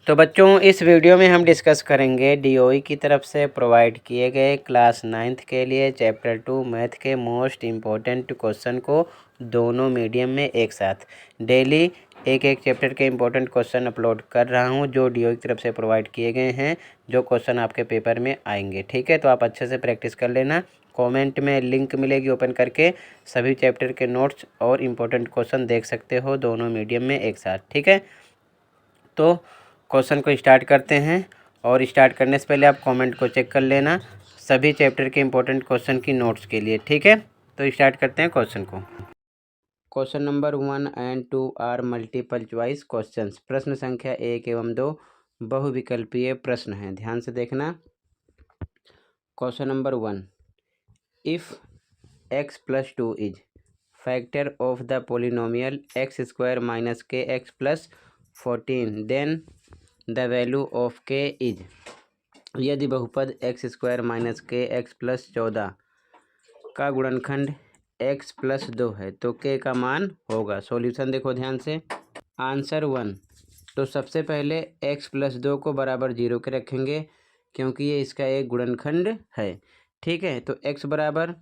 तो बच्चों इस वीडियो में हम डिस्कस करेंगे डीओई की तरफ से प्रोवाइड किए गए क्लास 9th के लिए चैप्टर 2 मैथ के मोस्ट इम्पोर्टेंट क्वेश्चन को दोनों मीडियम में एक साथ डेली एक एक चैप्टर के इम्पोर्टेंट क्वेश्चन अपलोड कर रहा हूं जो डीओई की तरफ से प्रोवाइड किए गए हैं, जो क्वेश्चन आपके पेपर में आएंगे। ठीक है, तो आप अच्छे से प्रैक्टिस कर लेना। कॉमेंट में लिंक मिलेगी, ओपन करके सभी चैप्टर के नोट्स और इम्पोर्टेंट क्वेश्चन देख सकते हो दोनों मीडियम में एक साथ। ठीक है, तो क्वेश्चन को स्टार्ट करते हैं और स्टार्ट करने से पहले आप कमेंट को चेक कर लेना सभी चैप्टर के इम्पोर्टेंट क्वेश्चन की नोट्स के लिए। ठीक है, तो स्टार्ट करते हैं क्वेश्चन को। Question number 1 and 2 are multiple choice questions. प्रश्न संख्या 1 एवं 2 बहुविकल्पीय प्रश्न हैं, ध्यान से देखना। Question number 1, if x plus 2 is factor of the polynomial x square minus K x plus 14 then the value of K is. यदि बहुपद x square minus K x plus 14 का गुणनखंड एक्स प्लस 2 है तो के का मान होगा। सॉल्यूशन देखो ध्यान से। आंसर 1, तो सबसे पहले एक्स प्लस 2 को बराबर 0 के रखेंगे क्योंकि ये इसका एक गुणनखंड है। ठीक है, तो एक्स बराबर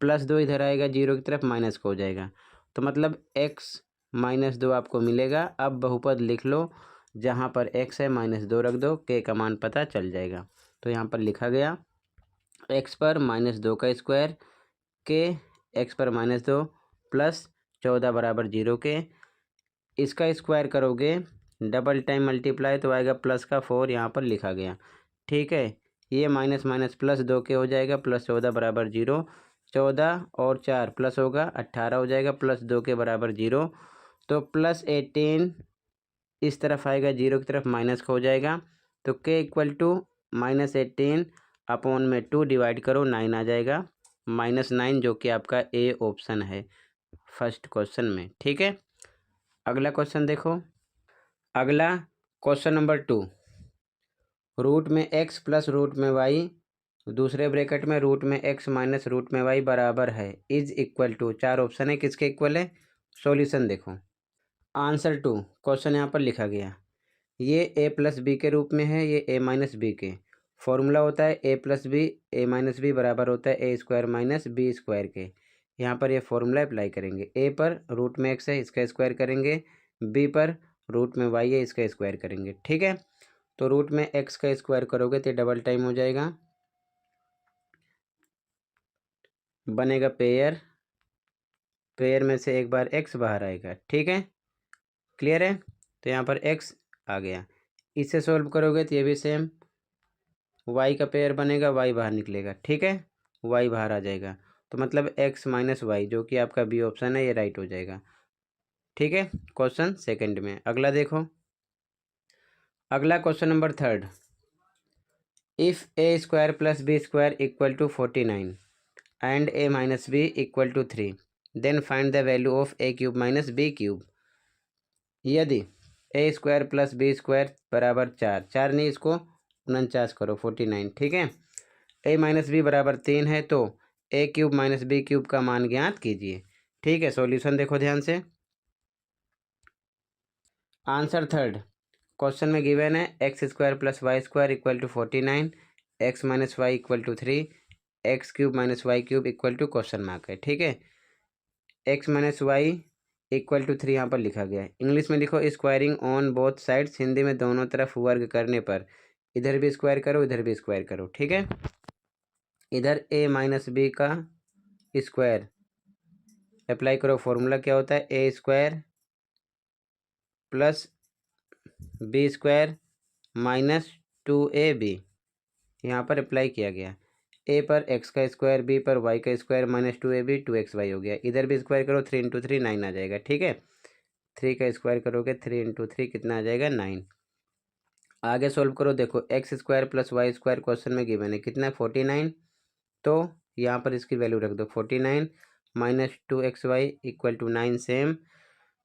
प्लस 2 इधर आएगा, 0 की तरफ माइनस का हो जाएगा, तो मतलब एक्स माइनस 2 आपको मिलेगा। अब बहुपद लिख लो, जहाँ पर एक्स है माइनस 2 रख दो, के का मान पता चल जाएगा। तो यहाँ पर लिखा गया एक्स पर माइनस 2 का स्क्वायर के एक्स पर माइनस 2 प्लस 14 बराबर 0 के। इसका स्क्वायर करोगे डबल टाइम मल्टीप्लाई तो आएगा प्लस का 4, यहाँ पर लिखा गया। ठीक है, ये माइनस माइनस प्लस 2 के हो जाएगा, प्लस 14 बराबर 0, 14 और 4 प्लस होगा 18 हो जाएगा, प्लस 2 के बराबर 0, तो प्लस 18 इस तरफ आएगा, 0 की तरफ माइनस का हो जाएगा, तो के इक्वल टू माइनस 18 अपॉन में 2 डिवाइड करो 9 आ जाएगा, -9, जो कि आपका ए ऑप्शन है फर्स्ट क्वेश्चन में। ठीक है, अगला क्वेश्चन देखो। अगला क्वेश्चन नंबर 2, रूट में एक्स प्लस रूट में वाई दूसरे ब्रैकेट में रूट में एक्स माइनस रूट में वाई बराबर है इज इक्वल टू। 4 ऑप्शन है, किसके इक्वल है। सॉल्यूशन देखो। आंसर 2, क्वेश्चन यहाँ पर लिखा गया, ये ए प्लस बी के रूप में है, ये ए माइनस बी के। फॉर्मूला होता है ए प्लस बी, ए माइनस बी बराबर होता है A square minus b square के। यहाँ पर ये फॉर्मूला अप्लाई करेंगे। ए पर रूट में एक्स है, इसका स्क्वायर करेंगे, बी पर रूट में वाई है, इसका स्क्वायर करेंगे। ठीक है, तो रूट में एक्स का स्क्वायर करोगे तो डबल टाइम हो जाएगा, बनेगा पेयर, पेयर में से एक बार एक्स बाहर आएगा। ठीक है, क्लियर है, तो यहाँ पर एक्स आ गया। इसे सोल्व करोगे तो ये भी सेम, वाई का पेयर बनेगा, वाई बाहर निकलेगा। ठीक है, वाई बाहर आ जाएगा, तो मतलब एक्स माइनस वाई, जो कि आपका बी ऑप्शन है, ये राइट हो जाएगा। ठीक है, क्वेश्चन सेकंड में। अगला देखो। अगला question number 3, if a square plus B square equal to 49 and a minus b equal to 3 then find the value of a cube minus b cube. यदि a square plus B square बराबर 4, 4 नहीं, इसको 49 करो, 49। ठीक है, ए minus B बराबर 3 है, तो ए क्यूब माइनस बी क्यूब का मान ज्ञात कीजिए। ठीक है, सॉल्यूशन देखो ध्यान से। आंसर 3, क्वेश्चन में गिवन है x square plus y square equal to 49, x minus y equal to 3, x cube minus y cube equal to question mark है। ठीक है, x minus y equal to 3 यहाँ पर लिखा गया है। इंग्लिश में लिखो squaring on both sides, Hindi में दोनों तरफ वर्ग करने पर, इधर भी स्क्वायर करो इधर भी स्क्वायर करो। ठीक है, इधर ए माइनस बी का स्क्वायर अप्लाई करो, फॉर्मूला क्या होता है, A square plus B square minus 2ab, यहाँ पर अप्लाई किया गया। ए पर एक्स का स्क्वायर, बी पर वाई का स्क्वायर माइनस 2ab, 2xy हो गया। इधर भी स्क्वायर करो, 3 × 3 9 आ जाएगा। ठीक है, 3 का स्क्वायर करोगे 3 × 3 कितना आ जाएगा, 9। आगे सोल्व करो, देखो x square plus y square question में गिवन है कितना है, 49, तो यहाँ पर इसकी वैल्यू रख दो, 49 minus 2xy equal to 9 same,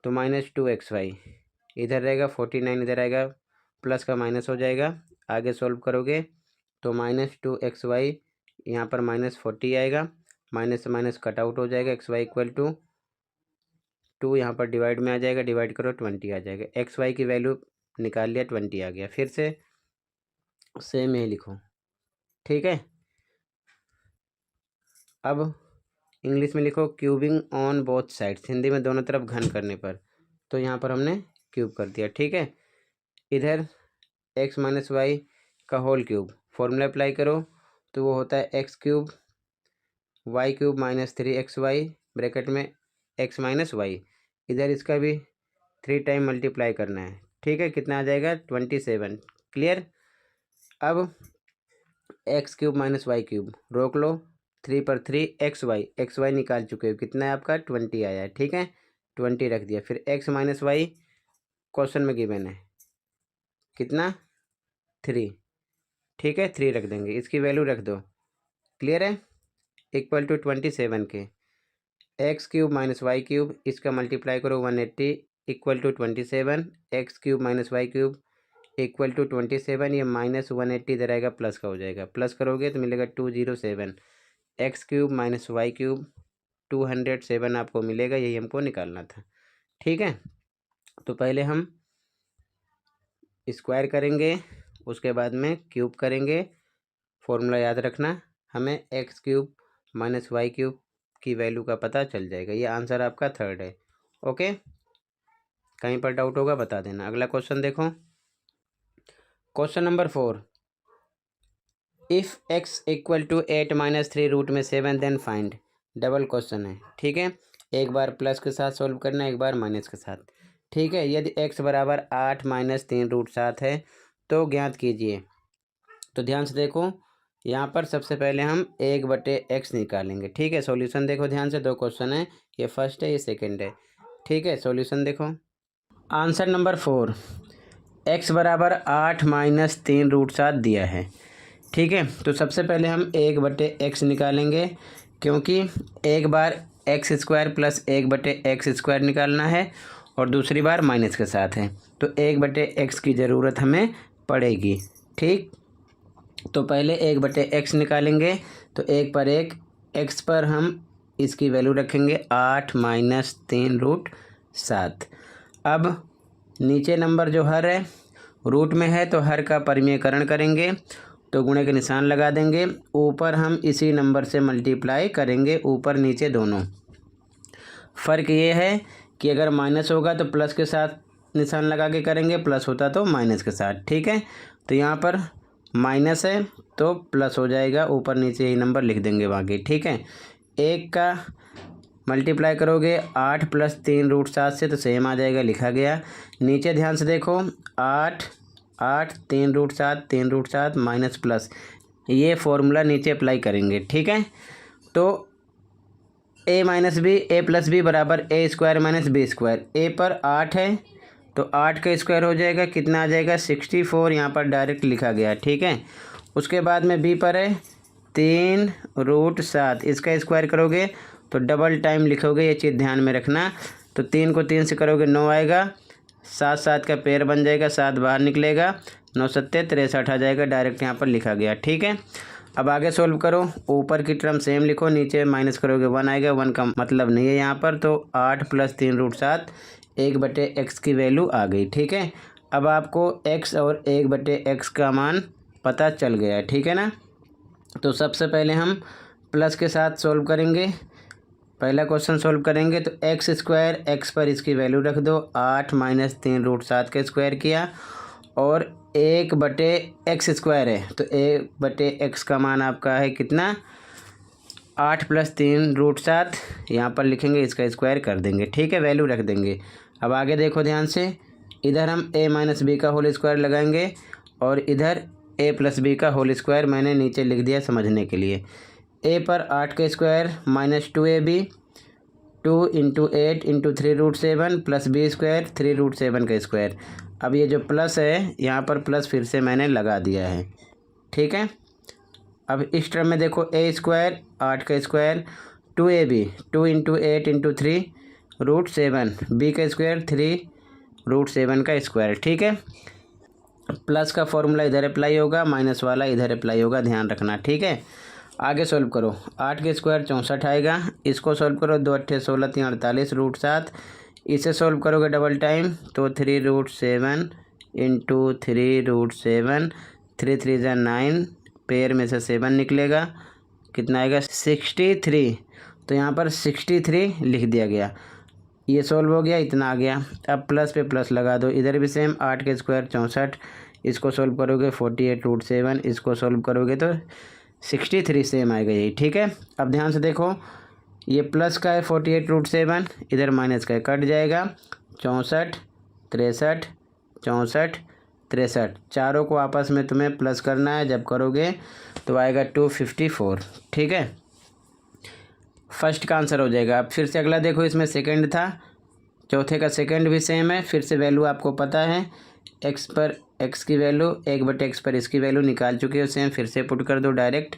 तो माइनस 2xy इधर रहेगा, 49 इधर आएगा, प्लस का माइनस हो जाएगा। आगे सोल्व करोगे तो माइनस 2xy यहाँ पर माइनस 40 आएगा, माइनस से माइनस कट आउट हो जाएगा, xy इक्वल टू 2 यहाँ पर डिवाइड में आ जाएगा, डिवाइड करो 20 आ जाएगा। xy की वैल्यू निकाल लिया, 20 आ गया। फिर से सेम यही लिखो, ठीक है। अब इंग्लिश में लिखो cubing on both sides, Hindi में दोनों तरफ घन करने पर। तो यहाँ पर हमने क्यूब कर दिया, ठीक है। इधर x माइनस वाई का होल क्यूब, फॉर्मूला अप्लाई करो तो वो होता है x cube y cube minus 3xy bracket में x माइनस वाई। इधर इसका भी 3 टाइम मल्टीप्लाई करना है, ठीक है। कितना आ जाएगा 27। क्लियर। अब x cube minus y cube रोक लो, 3 पर 3 एक्स वाई निकाल चुके हो, कितना है आपका 20 आया है, ठीक है। 20 रख दिया। फिर x माइनस वाई क्वेश्चन में गिवन है कितना 3, ठीक है। 3 रख देंगे, इसकी वैल्यू रख दो। क्लियर है। इक्वल टू 27 के x cube minus y cube, इसका मल्टीप्लाई करो 180 equal to 27। X cube minus y cube equal to 27, ये माइनस 180 इधर आएगा, प्लस का हो जाएगा। प्लस करोगे तो मिलेगा 207। X cube minus y cube 207 आपको मिलेगा, यही हमको निकालना था, ठीक है। तो पहले हम स्क्वायर करेंगे, उसके बाद में क्यूब करेंगे। फॉर्मूला याद रखना, हमें x cube minus y cube की वैल्यू का पता चल जाएगा। ये आंसर आपका 3rd है, ओके। कहीं पर डाउट होगा बता देना। अगला क्वेश्चन देखो, question number 4। If x equal to 8 minus 3 root में 7 देन फाइंड। डबल क्वेश्चन है, ठीक है। एक बार प्लस के साथ सॉल्व करना है, एक बार माइनस के साथ, ठीक है। यदि x बराबर 8 माइनस 3 रूट 7 है तो ज्ञात कीजिए। तो ध्यान से देखो, यहाँ पर सबसे पहले हम 1/x निकालेंगे, ठीक है। सॉल्यूशन देखो ध्यान से, 2 क्वेश्चन है, ये फर्स्ट है ये सेकंड है, ठीक है। सॉल्यूशन देखो, आंसर नंबर 4, x बराबर 8 माइनस 3 रूट 7 दिया है, ठीक है। तो सबसे पहले हम 1/x निकालेंगे, क्योंकि एक बार x square plus 1/x square निकालना है और दूसरी बार माइनस के साथ है, तो 1/x की ज़रूरत हमें पड़ेगी, ठीक। तो पहले 1/x निकालेंगे, तो 1 पर 1 x पर हम इसकी वैल्यू रखेंगे 8 माइनस 3 रूट 7। अब नीचे नंबर जो हर है रूट में है तो हर का परिमेयकरण करेंगे, तो गुणे के निशान लगा देंगे। ऊपर हम इसी नंबर से मल्टीप्लाई करेंगे, ऊपर नीचे दोनों। फ़र्क ये है कि अगर माइनस होगा तो प्लस के साथ निशान लगा के करेंगे, प्लस होता तो माइनस के साथ, ठीक है। तो यहाँ पर माइनस है तो प्लस हो जाएगा, ऊपर नीचे ही नंबर लिख देंगे बाकी, ठीक है। 1 का मल्टीप्लाई करोगे 8 प्लस 3 रूट 7 से, तो सेम आ जाएगा, लिखा गया। नीचे ध्यान से देखो, 8 3 रूट 7 माइनस प्लस, ये फॉर्मूला नीचे अप्लाई करेंगे, ठीक है। तो a minus b a plus b बराबर a square minus b square. A पर 8 है तो 8 का स्क्वायर हो जाएगा, कितना आ जाएगा 64, यहाँ पर डायरेक्ट लिखा गया, ठीक है। उसके बाद में बी पर है 3 रूट 7, इसका स्क्वायर करोगे तो डबल टाइम लिखोगे, ये चीज़ ध्यान में रखना। तो 3 को 3 से करोगे 9 आएगा, 7 7 का पेयर बन जाएगा, 7 बाहर निकलेगा, 9 7 63 आ जाएगा, डायरेक्ट यहाँ पर लिखा गया, ठीक है। अब आगे सोल्व करो, ऊपर की टर्म सेम लिखो, नीचे माइनस करोगे 1 आएगा, 1 का मतलब नहीं है यहाँ पर, तो 8 प्लस 3 रूट 7 1/x की वैल्यू आ गई, ठीक है। अब आपको x और 1/x का मान पता चल गया, ठीक है ना। तो सबसे पहले हम प्लस के साथ सोल्व करेंगे, पहला क्वेश्चन सोल्व करेंगे। तो एक्स स्क्वायर, एक्स पर इसकी वैल्यू रख दो, 8 माइनस 3 रूट 7 का स्क्वायर किया, और 1/x स्क्वायर है तो 1/x का मान आपका है कितना 8 प्लस 3 रूट 7, यहाँ पर लिखेंगे, इसका स्क्वायर कर देंगे, ठीक है, वैल्यू रख देंगे। अब आगे देखो ध्यान से, इधर हम a माइनस बी का होल स्क्वायर लगाएंगे और इधर a प्लस बी का होल स्क्वायर मैंने नीचे लिख दिया समझने के लिए। a पर 8 का square minus 2ab, 2 into 8 into 3 root 7 plus B square 3 root 7 का स्क्वायर। अब ये जो प्लस है यहाँ पर प्लस फिर से मैंने लगा दिया है, ठीक है। अब इस टर्म में देखो a स्क्वायर 8 का square 2ab 2 into 8 into 3 root 7, b का स्क्वायर 3 रूट 7 का स्क्वायर, ठीक है। प्लस का फॉर्मूला इधर अप्लाई होगा, माइनस वाला इधर अप्लाई होगा, ध्यान रखना, ठीक है। आगे सोल्व करो, 8 के स्क्वायर 64 आएगा, इसको सोल्व करो, 2 8 16 3 48 रूट 7, इसे सोल्व करोगे डबल टाइम तो 3 रूट 7 इंटू 3√7, 3 3 ज़ा 9, पेयर में से 7 निकलेगा, कितना आएगा 63। तो यहाँ पर 63 लिख दिया गया। ये सोल्व हो गया, इतना आ गया। अब प्लस पे प्लस लगा दो, इधर भी सेम 8 के स्क्वायर 64, इसको सोल्व करोगे 48√7, इसको सोल्व करोगे तो 63 सेम आएगा यही, ठीक है। अब ध्यान से देखो, ये प्लस का है 48√7, इधर माइनस का है, कट जाएगा। 64 63 64 63, चारों को आपस में तुम्हें प्लस करना है, जब करोगे तो आएगा 254, ठीक है। फर्स्ट का आंसर हो जाएगा। अब फिर से अगला देखो, इसमें सेकंड था, चौथे का सेकंड भी सेम है। फिर से वैल्यू आपको पता है, एक्स पर एक्स की वैल्यू 1/x पर इसकी वैल्यू निकाल चुके हो सेम, फिर से पुट कर दो डायरेक्ट।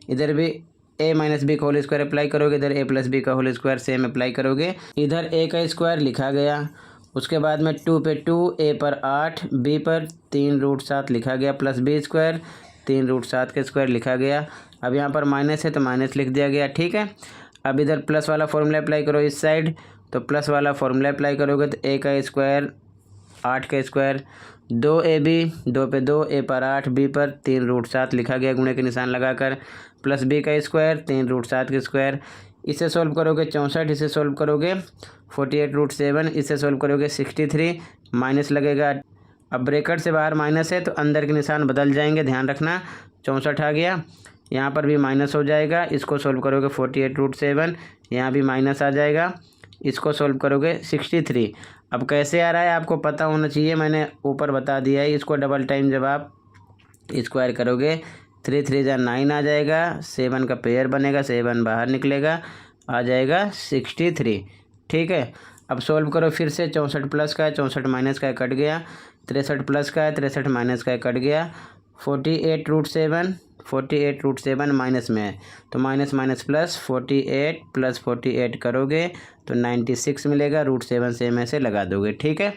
इधर भी a माइनस बी का होल स्क्वायर अप्लाई करोगे, इधर a प्लस बी का होल स्क्वायर सेम अप्लाई करोगे। इधर a का स्क्वायर लिखा गया, उसके बाद में 2 पे 2, a पर 8, b पर 3√7 लिखा गया, प्लस b स्क्वायर 3√7 के स्क्वायर लिखा गया। अब यहाँ पर माइनस है तो माइनस लिख दिया गया, ठीक है। अब इधर प्लस वाला फॉर्मूला अप्लाई करो इस साइड, तो प्लस वाला फॉर्मूला अप्लाई करोगे तो a का स्क्वायर 8 का स्क्वायर, 2ab 2 पे 2, a पर 8, b पर 3√7 लिखा गया गुणे के निशान लगाकर, प्लस b का स्क्वायर 3√7 के स्क्वायर। इसे सोल्व करोगे 64, इसे सोल्व करोगे 48√7, इसे सोल्व करोगे 63, माइनस लगेगा। अब ब्रैकेट से बाहर माइनस है तो अंदर के निशान बदल जाएंगे, ध्यान रखना। 64 आ गया, यहाँ पर भी माइनस हो जाएगा, इसको सोल्व करोगे 48√7, यहाँ भी माइनस आ जाएगा, इसको सोल्व करोगे 63। अब कैसे आ रहा है आपको पता होना चाहिए, मैंने ऊपर बता दिया है। इसको डबल टाइम जब आप स्क्वायर करोगे 3 3 ज़ा 9 आ जाएगा, 7 का पेयर बनेगा, 7 बाहर निकलेगा, आ जाएगा 63, ठीक है। अब सोल्व करो फिर से, 64 प्लस का है, 64 माइनस का है, कट गया। 63 प्लस का है, 63 माइनस का है, कट गया। 48√7 माइनस में है तो माइनस माइनस प्लस, 48 प्लस 48 करोगे तो 96 मिलेगा, √7 सेम ऐसे लगा दोगे, ठीक है।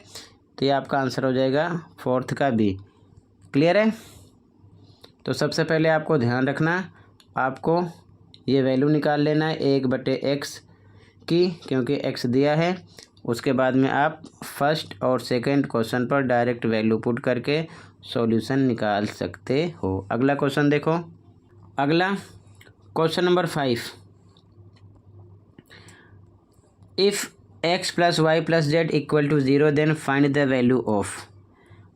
तो ये आपका आंसर हो जाएगा फोर्थ का बी। क्लियर है। तो सबसे पहले आपको ध्यान रखना, आपको ये वैल्यू निकाल लेना है 1/x की, क्योंकि x दिया है। उसके बाद में आप फर्स्ट और सेकंड क्वेश्चन पर डायरेक्ट वैल्यू पुट करके सॉल्यूशन निकाल सकते हो। अगला क्वेश्चन देखो, अगला question number 5। If x + y + z = 0 then find the value of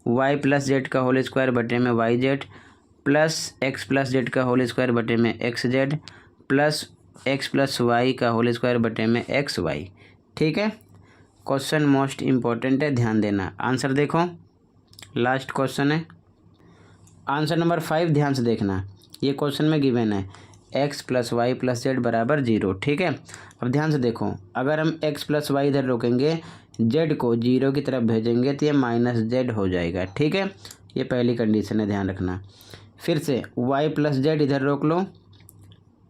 y + z का होल स्क्वायर बटे में yz प्लस x + z का होल स्क्वायर बटे में xz प्लस x + y का होल स्क्वायर बटे में xy, ठीक है। क्वेश्चन मोस्ट इम्पोर्टेंट है, ध्यान देना। आंसर देखो, लास्ट क्वेश्चन है। आंसर नंबर 5 ध्यान से देखना, ये क्वेश्चन में गिवन है x + y + z बराबर 0, ठीक है। अब ध्यान से देखो, अगर हम x + y इधर रोकेंगे, z को 0 की तरफ भेजेंगे तो ये -z हो जाएगा, ठीक है। ये पहली कंडीशन है, ध्यान रखना। फिर से y + z इधर रोक लो,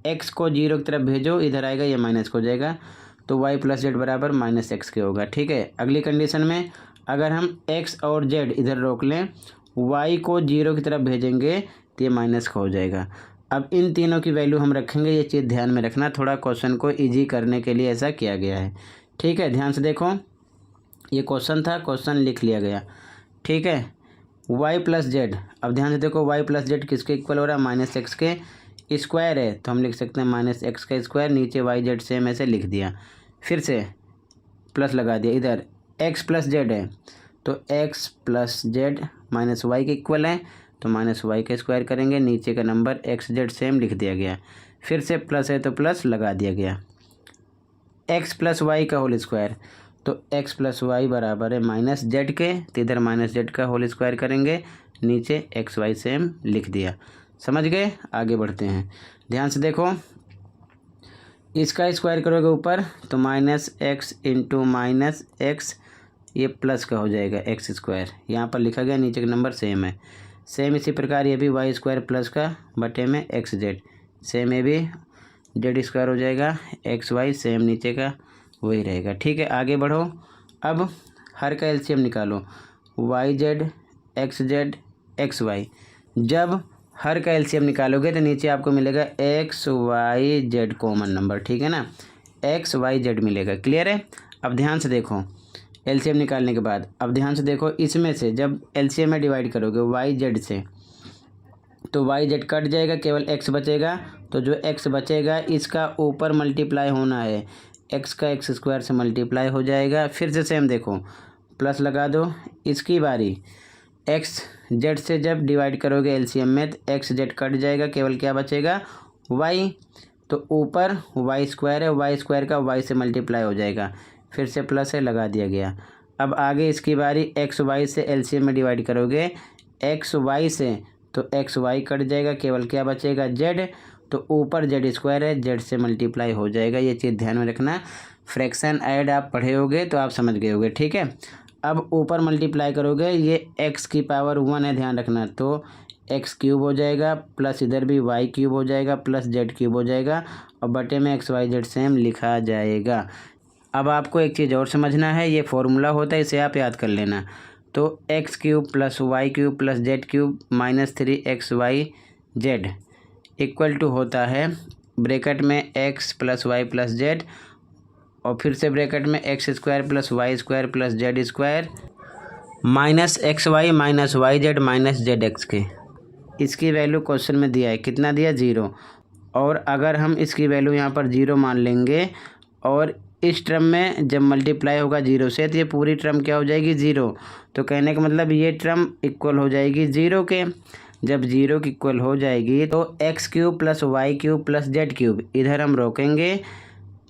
x को 0 की तरफ भेजो, इधर आएगा ये माइनस हो जाएगा, तो y + z बराबर -x के होगा, ठीक है। अगली कंडीशन में अगर हम x और z इधर रोक लें, y को 0 की तरफ भेजेंगे तो ये माइनस का हो जाएगा। अब इन तीनों की वैल्यू हम रखेंगे, ये चीज़ ध्यान में रखना, थोड़ा क्वेश्चन को ईजी करने के लिए ऐसा किया गया है, ठीक है। ध्यान से देखो, ये क्वेश्चन था, क्वेश्चन लिख लिया गया, ठीक है। y + z, अब ध्यान से देखो y + z किसके इक्वल हो रहा है, -x के स्क्वायर है, तो हम लिख सकते हैं -x का स्क्वायर, नीचे yz सेम ऐसे लिख दिया, फिर से प्लस लगा दिया। इधर x + z है तो x + z -y के इक्वल है, तो -y का स्क्वायर करेंगे, नीचे का नंबर xz सेम लिख दिया गया, फिर से प्लस है तो प्लस लगा दिया गया। x + y का होल स्क्वायर, तो x + y बराबर है -z के, तो इधर -z का होल स्क्वायर करेंगे, नीचे xy सेम लिख दिया। समझ गए, आगे बढ़ते हैं। ध्यान से देखो, इसका स्क्वायर करोगे ऊपर तो -x × -x, ये प्लस का हो जाएगा x², यहाँ पर लिखा गया, नीचे का नंबर सेम है। सेम इसी प्रकार ये भी y² प्लस का बटे में xz, सेम ये भी z² हो जाएगा, xy सेम नीचे का वही रहेगा, ठीक है। आगे बढ़ो, अब हर का एलसीएम निकालो, yz xz xy। जब हर का एलसीएम निकालोगे तो नीचे आपको मिलेगा x y z common number, ठीक है ना, x y z मिलेगा। क्लियर है। अब ध्यान से देखो, एलसीएम निकालने के बाद। अब ध्यान से देखो, इसमें से जब एलसीएम में डिवाइड करोगे वाई जेड से, तो वाई जेड कट जाएगा, केवल एक्स बचेगा। तो जो एक्स बचेगा इसका ऊपर मल्टीप्लाई होना है, एक्स का एक्स स्क्वायर से मल्टीप्लाई हो जाएगा। फिर से सेम देखो, प्लस लगा दो। इसकी बारी, एक्स जेड से जब डिवाइड करोगे एलसीएम में, तो एक्स जेड कट जाएगा, केवल क्या बचेगा, वाई। तो ऊपर वाई स्क्वायर है, वाई स्क्वायर का वाई से मल्टीप्लाई हो जाएगा। फिर से प्लस है, लगा दिया गया। अब आगे इसकी बारी, एक्स वाई से एलसीएम में डिवाइड करोगे एक्स वाई से, तो एक्स वाई कट जाएगा, केवल क्या बचेगा, जेड। तो ऊपर जेड स्क्वायर है, जेड से मल्टीप्लाई हो जाएगा। ये चीज़ ध्यान में रखना। फ्रैक्शन ऐड आप पढ़े होगे तो आप समझ गए होगे, ठीक है। अब ऊपर मल्टीप्लाई करोगे, ये एक्स की पावर 1 है, ध्यान रखना। तो एक्स क्यूब हो जाएगा, प्लस इधर भी वाई क्यूब हो जाएगा, प्लस जेड क्यूब हो जाएगा, और बटे में एक्स वाई जेड सेम लिखा जाएगा। अब आपको एक चीज़ और समझना है, ये फॉर्मूला होता है, इसे आप याद कर लेना। तो x cube plus y cube plus z cube minus 3 XY z equal to होता है ब्रैकेट में x plus y plus z, और फिर से ब्रैकेट में x square plus y square plus z square minus XY minus y z minus z x के। इसकी value question में दिया है, कितना दिया, 0। और अगर हम इसकी वैल्यू यहाँ पर 0 मान लेंगे, और इस टर्म में जब मल्टीप्लाई होगा 0 से, तो ये पूरी टर्म क्या हो जाएगी, 0। तो कहने का मतलब ये टर्म इक्वल हो जाएगी 0 के। जब 0 की इक्वल हो जाएगी तो x cube plus y cube plus z cube इधर हम रोकेंगे,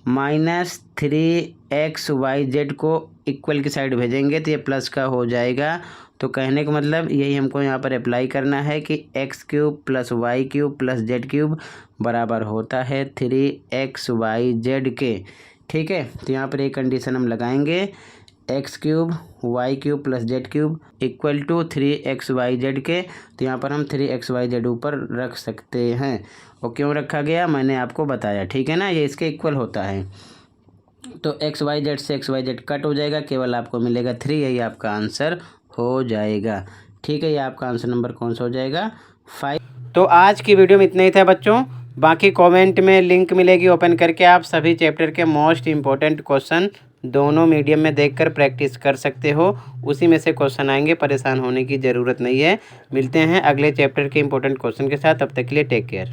माइनस 3XY जेड को इक्वल की साइड भेजेंगे, तो ये प्लस का हो जाएगा। तो कहने का मतलब यही हमको यहाँ पर अप्लाई करना है कि x cube plus y cube plus z cube बराबर होता है 3XY जेड के, ठीक है। तो यहाँ पर एक कंडीशन हम लगाएंगे, x cube y cube plus z cube equal to 3XY z के। तो यहाँ पर हम 3XY जेड ऊपर रख सकते हैं। और क्यों रखा गया मैंने आपको बताया, ठीक है ना, ये इसके इक्वल होता है। तो XY जेड से XY जेड कट हो जाएगा, केवल आपको मिलेगा 3, यही आपका आंसर हो जाएगा, ठीक है। ये आपका आंसर नंबर कौन सा हो जाएगा, 5। तो आज की वीडियो में इतना ही था बच्चों। बाकी कमेंट में लिंक मिलेगी, ओपन करके आप सभी चैप्टर के मोस्ट इम्पोर्टेंट क्वेश्चन दोनों मीडियम में देखकर प्रैक्टिस कर सकते हो। उसी में से क्वेश्चन आएंगे, परेशान होने की ज़रूरत नहीं है। मिलते हैं अगले चैप्टर के इम्पोर्टेंट क्वेश्चन के साथ, तब तक के लिए टेक केयर।